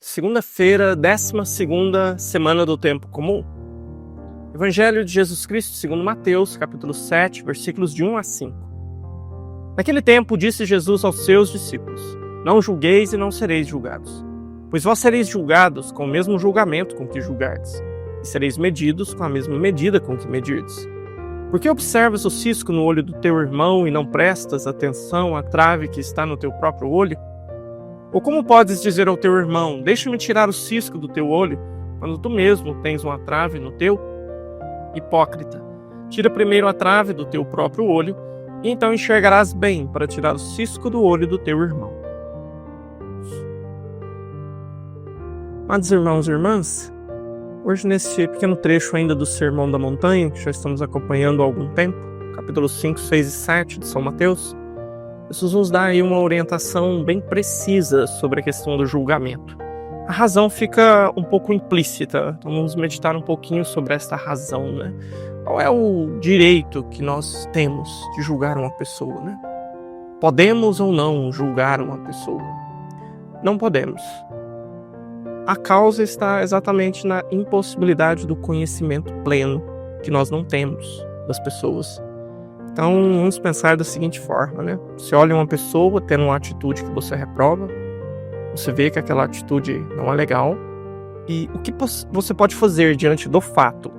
Segunda-feira, 12ª semana do tempo comum. Evangelho de Jesus Cristo segundo Mateus, capítulo 7, versículos de 1 a 5. Naquele tempo disse Jesus aos seus discípulos: Não julgueis e não sereis julgados, pois vós sereis julgados com o mesmo julgamento com que julgardes, e sereis medidos com a mesma medida com que medirdes. Por que observas o cisco no olho do teu irmão e não prestas atenção à trave que está no teu próprio olho? Ou como podes dizer ao teu irmão: Deixa-me tirar o cisco do teu olho, quando tu mesmo tens uma trave no teu? Hipócrita, tira primeiro a trave do teu próprio olho, e então enxergarás bem para tirar o cisco do olho do teu irmão. Amados irmãos e irmãs, hoje nesse pequeno trecho ainda do Sermão da Montanha, que já estamos acompanhando há algum tempo, capítulos 5, 6 e 7 de São Mateus, Jesus nos dá aí uma orientação bem precisa sobre a questão do julgamento. A razão fica um pouco implícita, então vamos meditar um pouquinho sobre essa razão, né? Qual é o direito que nós temos de julgar uma pessoa, né? Podemos ou não julgar uma pessoa? Não podemos. A causa está exatamente na impossibilidade do conhecimento pleno que nós não temos das pessoas. Então, vamos pensar da seguinte forma, né? Você olha uma pessoa tendo uma atitude que você reprova, você vê que aquela atitude não é legal, e o que você pode fazer diante do fato?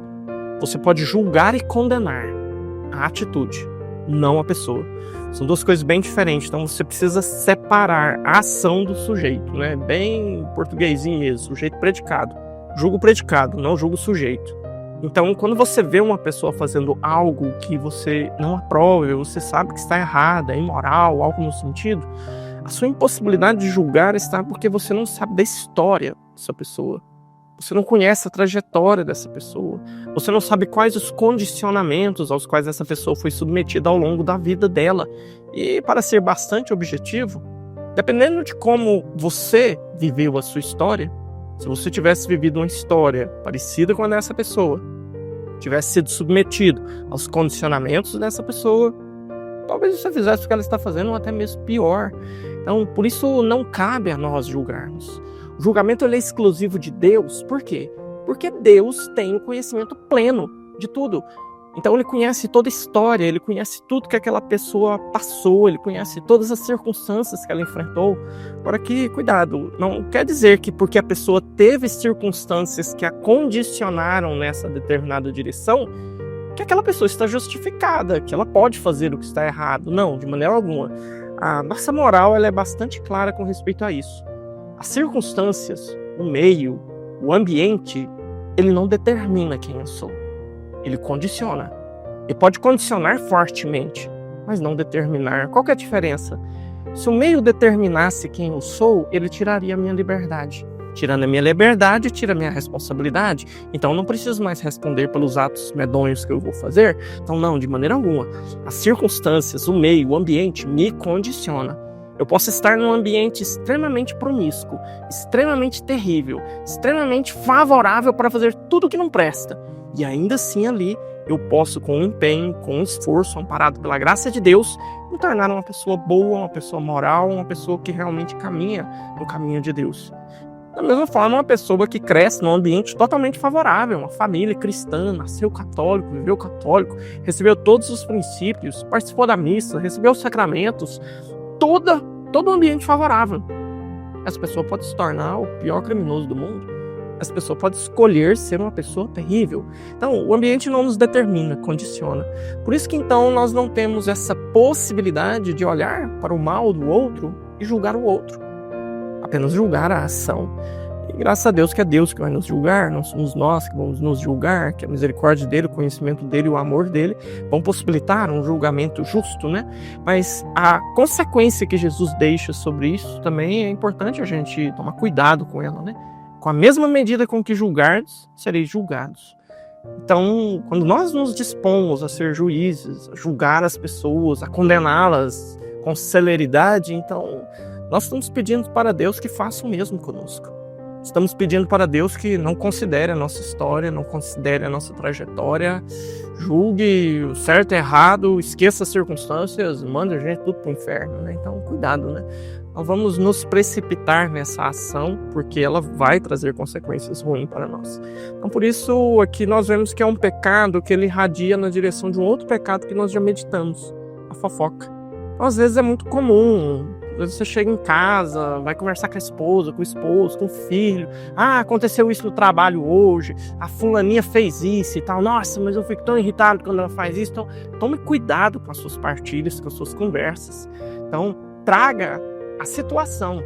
Você pode julgar e condenar a atitude, não a pessoa. São duas coisas bem diferentes, então você precisa separar a ação do sujeito, né? Bem portuguesinho mesmo, sujeito predicado. Julga o predicado, não julga o sujeito. Então, quando você vê uma pessoa fazendo algo que você não aprova, você sabe que está errado, é imoral, algo no sentido, a sua impossibilidade de julgar está porque você não sabe da história dessa pessoa. Você não conhece a trajetória dessa pessoa. Você não sabe quais os condicionamentos aos quais essa pessoa foi submetida ao longo da vida dela. E, para ser bastante objetivo, dependendo de como você viveu a sua história, se você tivesse vivido uma história parecida com a dessa pessoa, tivesse sido submetido aos condicionamentos dessa pessoa, talvez você fizesse o que ela está fazendo ou até mesmo pior. Então, por isso não cabe a nós julgarmos. O julgamento ele é exclusivo de Deus. Por quê? Porque Deus tem o conhecimento pleno de tudo. Então ele conhece toda a história, ele conhece tudo que aquela pessoa passou, ele conhece todas as circunstâncias que ela enfrentou. Agora que, cuidado, não quer dizer que porque a pessoa teve circunstâncias que a condicionaram nessa determinada direção, que aquela pessoa está justificada, que ela pode fazer o que está errado. Não, de maneira alguma. A nossa moral ela é bastante clara com respeito a isso. As circunstâncias, o meio, o ambiente, ele não determina quem eu sou. Ele condiciona. Ele pode condicionar fortemente, mas não determinar. Qual que é a diferença? Se o meio determinasse quem eu sou, ele tiraria a minha liberdade. Tirando a minha liberdade, tira a minha responsabilidade. Então eu não preciso mais responder pelos atos medonhos que eu vou fazer. Então não, de maneira alguma. As circunstâncias, o meio, o ambiente me condiciona. Eu posso estar num ambiente extremamente promíscuo, extremamente terrível, extremamente favorável para fazer tudo que não presta. E ainda assim ali eu posso, com empenho, com esforço, amparado pela graça de Deus, me tornar uma pessoa boa, uma pessoa moral, uma pessoa que realmente caminha no caminho de Deus. Da mesma forma, uma pessoa que cresce num ambiente totalmente favorável, uma família cristã, nasceu católico, viveu católico, recebeu todos os princípios, participou da missa, recebeu os sacramentos, todo um ambiente favorável. Essa pessoa pode se tornar o pior criminoso do mundo. Essa pessoa pode escolher ser uma pessoa terrível. Então, o ambiente não nos determina, condiciona. Por isso que, então, nós não temos essa possibilidade de olhar para o mal do outro e julgar o outro. Apenas julgar a ação. E graças a Deus que é Deus que vai nos julgar, não somos nós que vamos nos julgar, que a misericórdia dele, o conhecimento dele, o amor dele vão possibilitar um julgamento justo, né? Mas a consequência que Jesus deixa sobre isso também é importante a gente tomar cuidado com ela, né? Com a mesma medida com que julgardes, sereis julgados. Então, quando nós nos dispomos a ser juízes, a julgar as pessoas, a condená-las com celeridade, então nós estamos pedindo para Deus que faça o mesmo conosco. Estamos pedindo para Deus que não considere a nossa história, não considere a nossa trajetória, julgue o certo e errado, esqueça as circunstâncias, manda a gente tudo para o inferno, né? Então, cuidado, né? não vamos nos precipitar nessa ação, porque ela vai trazer consequências ruins para nós. Então, por isso, aqui nós vemos que é um pecado que ele irradia na direção de um outro pecado que nós já meditamos, a fofoca. Então, às vezes é muito comum, às vezes você chega em casa, vai conversar com a esposa, com o esposo, com o filho. Ah, aconteceu isso no trabalho hoje, a fulaninha fez isso e tal. Nossa, mas eu fico tão irritado quando ela faz isso. Então, tome cuidado com as suas partilhas, com as suas conversas. Então, traga a situação,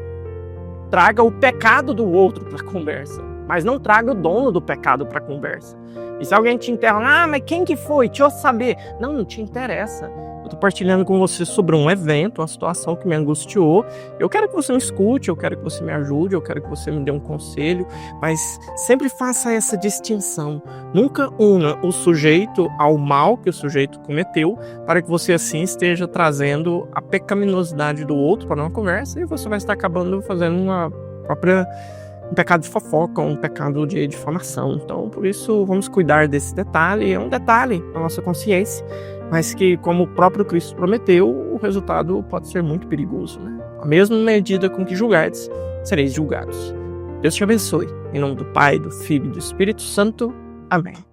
traga o pecado do outro para a conversa, mas não traga o dono do pecado para a conversa. E se alguém te interroga, mas quem que foi? Deixa eu saber. Não te interessa. Eu estou partilhando com você sobre um evento, uma situação que me angustiou. Eu quero que você me escute, eu quero que você me ajude, eu quero que você me dê um conselho, mas sempre faça essa distinção. Nunca una o sujeito ao mal que o sujeito cometeu, para que você assim esteja trazendo a pecaminosidade do outro para uma conversa e você vai estar acabando fazendo um pecado de fofoca, um pecado de difamação. Então, por isso, vamos cuidar desse detalhe. É um detalhe na nossa consciência, mas que, como o próprio Cristo prometeu, o resultado pode ser muito perigoso, né? A mesma medida com que julgardes, sereis julgados. Deus te abençoe. Em nome do Pai, do Filho e do Espírito Santo. Amém.